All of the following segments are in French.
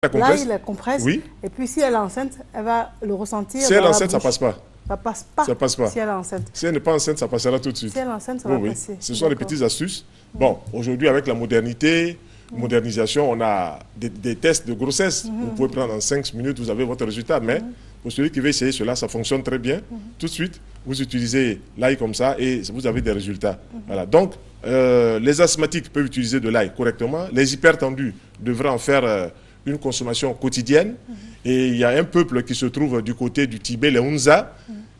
Là, il la compresse. Oui. Et puis, si elle est enceinte, elle va le ressentir. Si elle est enceinte, ça ne passe pas. Ça passe pas. Ça passe pas. Si elle est enceinte. Si elle n'est pas enceinte, ça passera tout de suite. Si elle est enceinte, ça va passer. Ce sont les petites astuces. Bon, aujourd'hui, avec la modernisation, on a des tests de grossesse. Vous pouvez prendre en 5 minutes, vous avez votre résultat. Mais pour celui qui veut essayer cela, ça fonctionne très bien. Tout de suite, vous utilisez l'ail comme ça et vous avez des résultats. Voilà. Donc, les asthmatiques peuvent utiliser de l'ail correctement. Les hypertendus devraient en faire une consommation quotidienne. Et il y a un peuple qui se trouve du côté du Tibet, les Hunza.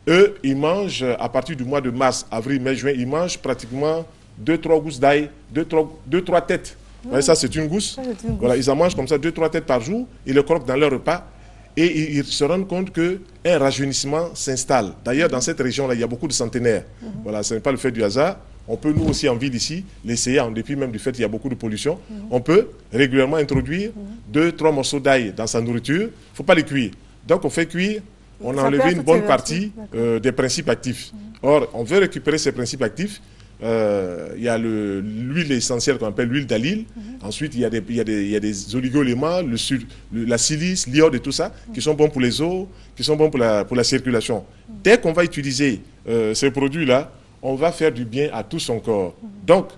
Eux, ils mangent, à partir du mois de mars, avril, mai, juin, ils mangent pratiquement 2-3 gousses d'ail, 2-3 têtes. Vous voyez, ça, c'est une gousse. Voilà, ils en mangent comme ça 2-3 têtes par jour. Ils le croquent dans leur repas. Et ils se rendent compte qu'un rajeunissement s'installe. D'ailleurs, dans cette région-là, il y a beaucoup de centenaires. Voilà, ce n'est pas le fait du hasard. On peut, nous aussi, en ville ici, l'essayer, en dépit même du fait qu'il y a beaucoup de pollution. On peut régulièrement introduire 2-3 morceaux d'ail dans sa nourriture. Il ne faut pas les cuire. Donc, on fait cuire, on a enlevé une bonne partie des principes actifs. Or, on veut récupérer ces principes actifs. Il y a l'huile essentielle qu'on appelle l'huile d'alyle. Ensuite, il y a des oligo-éléments, la silice, l'iode et tout ça, qui sont bons pour les os, qui sont bons pour la circulation. Dès qu'on va utiliser ces produits-là, on va faire du bien à tout son corps. Donc,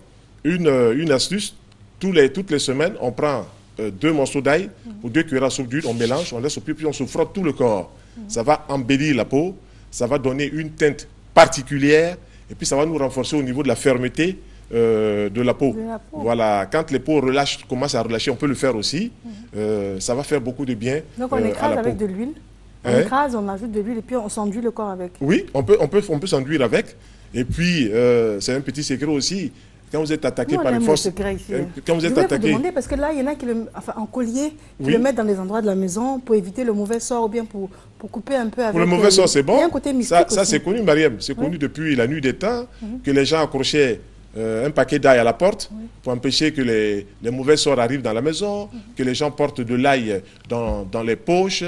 une astuce, toutes les semaines, on prend 2 morceaux d'ail ou 2 cuillères à soupe d'huile, on mélange, on laisse au pied, puis on se frotte tout le corps. Ça va embellir la peau, ça va donner une teinte particulière, et puis ça va nous renforcer au niveau de la fermeté de la peau. Voilà, quand les peaux commencent à relâcher, on peut le faire aussi. Ça va faire beaucoup de bien. Donc on écrase avec de l'huile. On écrase, on ajoute de l'huile et puis on s'enduit le corps avec. Oui, on peut s'enduire avec. Et puis, c'est un petit secret aussi. Quand vous êtes attaqué par les forces... Quand vous êtes attaqué... Je vais vous demander, parce que là, il y en a qui en collier, qui le mettent dans les endroits de la maison pour éviter le mauvais sort ou bien pour couper un peu avec... Pour le mauvais sort, c'est bon. Il y a un côté mystique ça c'est connu, Mariam. C'est connu depuis la nuit des temps que les gens accrochaient un paquet d'ail à la porte pour empêcher que les mauvais sorts arrivent dans la maison, que les gens portent de l'ail dans les poches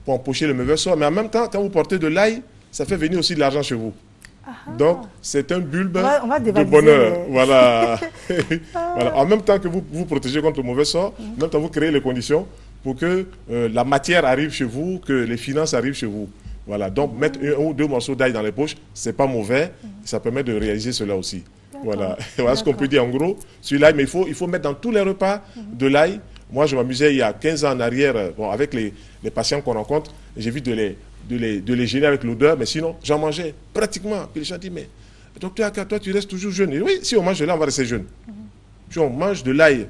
pour empocher le mauvais sort. Mais en même temps, quand vous portez de l'ail, ça fait venir aussi de l'argent chez vous. Donc, c'est un bulbe de bonheur. Voilà. Voilà. En même temps que vous vous protégez contre le mauvais sort, en même temps, vous créez les conditions pour que la matière arrive chez vous, que les finances arrivent chez vous. Voilà. Donc, mettre 1 ou 2 morceaux d'ail dans les poches, ce n'est pas mauvais. Ça permet de réaliser cela aussi. Voilà. Voilà ce qu'on peut dire en gros sur l'ail. Mais il faut mettre dans tous les repas de l'ail. Moi, je m'amusais il y a 15 ans en arrière, avec les patients qu'on rencontre, j'évite de les gêner avec l'odeur, mais sinon, j'en mangeais pratiquement. Puis les gens disent, mais docteur, toi, tu restes toujours jeune. Et oui, si on mange de l'ail, on va rester jeune. Si on mange de l'ail,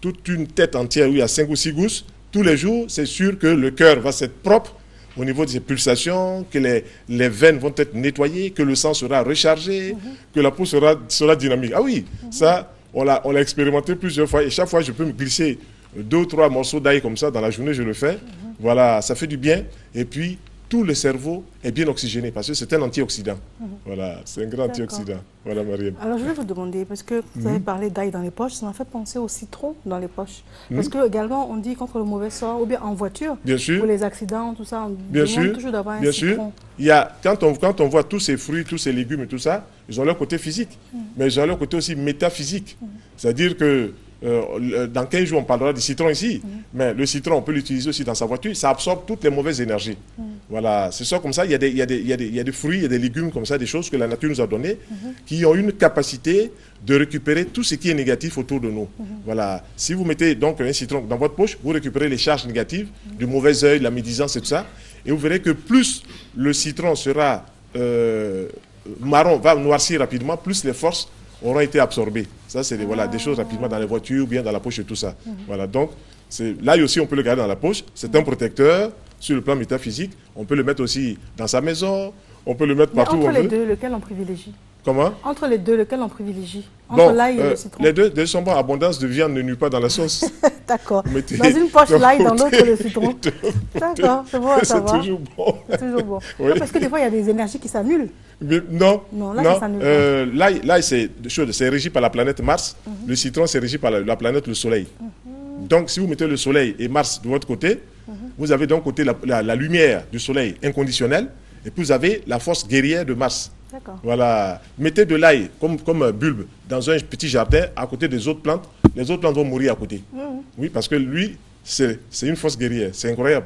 toute une tête entière, où il y a 5 ou 6 gousses, tous les jours, c'est sûr que le cœur va être propre au niveau de ses pulsations, que les veines vont être nettoyées, que le sang sera rechargé, que la peau sera dynamique. Ah oui, ça, on l'a expérimenté plusieurs fois. Et chaque fois, je peux me glisser 2 ou 3 morceaux d'ail comme ça dans la journée, je le fais. Voilà, ça fait du bien. Et puis, tout le cerveau est bien oxygéné parce que c'est un antioxydant. Voilà, c'est un grand antioxydant. Voilà, Mariam. Alors, je vais vous demander, parce que vous avez parlé d'ail dans les poches, ça m'a fait penser au citron dans les poches. Parce que également, on dit contre le mauvais sort, ou bien en voiture, pour les accidents, tout ça, on demande toujours d'avoir un citron. Il y a, quand on voit tous ces fruits, tous ces légumes et tout ça, ils ont leur côté physique, mais ils ont leur côté aussi métaphysique. C'est-à-dire que dans 15 jours, on parlera du citron ici, mais le citron, on peut l'utiliser aussi dans sa voiture, ça absorbe toutes les mauvaises énergies. Voilà, c'est ça comme ça, il y a des fruits, il y a des légumes comme ça, des choses que la nature nous a données, qui ont une capacité de récupérer tout ce qui est négatif autour de nous. Voilà, si vous mettez donc un citron dans votre poche, vous récupérez les charges négatives, du mauvais œil, la médisance et tout ça, et vous verrez que plus le citron sera marron, va noircir rapidement, plus les forces auront été absorbées. Ça, c'est des choses rapidement dans les voitures, ou bien dans la poche et tout ça. Voilà, donc, là aussi, on peut le garder dans la poche. C'est un protecteur sur le plan métaphysique. On peut le mettre aussi dans sa maison. On peut le mettre partout où on veut. Entre les deux, lequel on privilégie? Comment? Entre les deux, lequel on privilégie? Entre l'ail et le citron. Les deux sont bons. Abondance de viande ne nuit pas dans la sauce. D'accord. Dans une poche l'ail, dans l'autre le citron. D'accord, c'est bon à savoir. C'est toujours bon. C'est toujours bon. Oui. Non, parce que des fois, il y a des énergies qui s'annulent. Non, l'ail, c'est régi par la planète Mars. Le citron, c'est régi par la planète le Soleil. Donc, si vous mettez le Soleil et Mars de votre côté, vous avez d'un côté la lumière du Soleil inconditionnelle, et puis vous avez la force guerrière de Mars. Voilà. Mettez de l'ail comme bulbe dans un petit jardin à côté des autres plantes. Les autres plantes vont mourir à côté. Oui, parce que lui, c'est une force guerrière, c'est incroyable.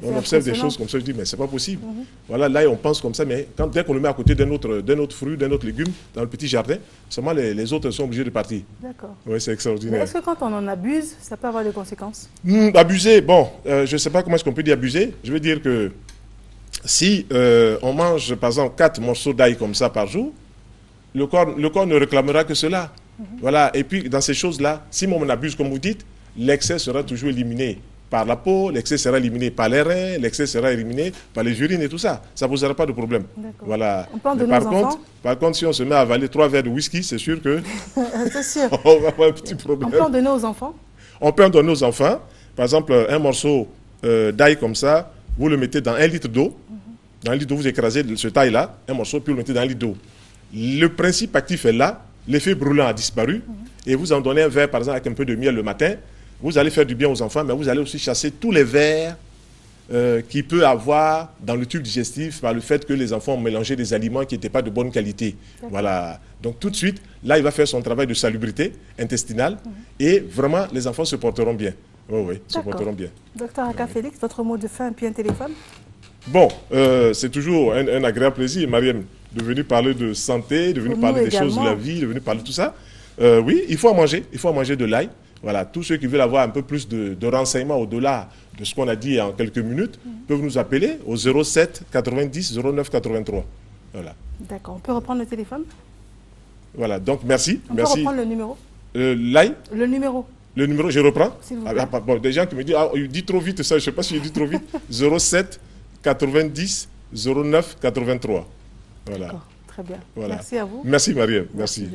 On observe des choses comme ça, je dis, mais c'est pas possible. Voilà, là, on pense comme ça, mais dès qu'on le met à côté d'un autre fruit, d'un autre légume, dans le petit jardin, seulement les autres sont obligés de partir. D'accord. Oui, c'est extraordinaire. Est-ce que quand on en abuse, ça peut avoir des conséquences? Abuser, bon, je ne sais pas comment est-ce qu'on peut dire abuser. Je veux dire que si on mange, par exemple, 4 morceaux d'ail comme ça par jour, le corps ne réclamera que cela. Voilà, et puis dans ces choses-là, si on abuse, comme vous dites, l'excès sera toujours éliminé par la peau, l'excès sera éliminé par les reins, l'excès sera éliminé par les urines et tout ça. Ça ne posera pas de problème. Voilà. Par contre, si on se met à avaler 3 verres de whisky, c'est sûr que c'est sûr. On va avoir un petit problème. On peut en donner aux enfants? On peut en donner aux enfants. Par exemple, un morceau d'ail comme ça, vous le mettez dans 1 litre d'eau. Dans 1 litre d'eau, vous écrasez ce taille-là, un morceau, puis vous le mettez dans 1 litre d'eau. Le principe actif est là, l'effet brûlant a disparu, et vous en donnez un verre, par exemple, avec un peu de miel le matin. Vous allez faire du bien aux enfants, mais vous allez aussi chasser tous les vers qu'il peut avoir dans le tube digestif par le fait que les enfants ont mélangé des aliments qui n'étaient pas de bonne qualité. Voilà. Donc tout de suite, là, il va faire son travail de salubrité intestinale et vraiment, les enfants se porteront bien. Oui, se porteront bien. Docteur Aka Félix, votre mot de fin, puis un téléphone? Bon, c'est toujours un agréable plaisir, Mariam, de venir parler de santé, de venir parler des choses de la vie, de venir parler de tout ça. Oui, il faut en manger de l'ail. Voilà, tous ceux qui veulent avoir un peu plus de renseignements au-delà de ce qu'on a dit en quelques minutes peuvent nous appeler au 07 90 09 83. Voilà. D'accord. On peut reprendre le téléphone? Voilà, donc merci. On peut reprendre le numéro? L'ail? Le numéro. Le numéro, je reprends? Bon, des gens qui me disent, il dit trop vite ça, je ne sais pas si il dit trop vite. 07 90 09 83. Voilà. D'accord, très bien. Voilà. Merci à vous. Merci Marie. Merci.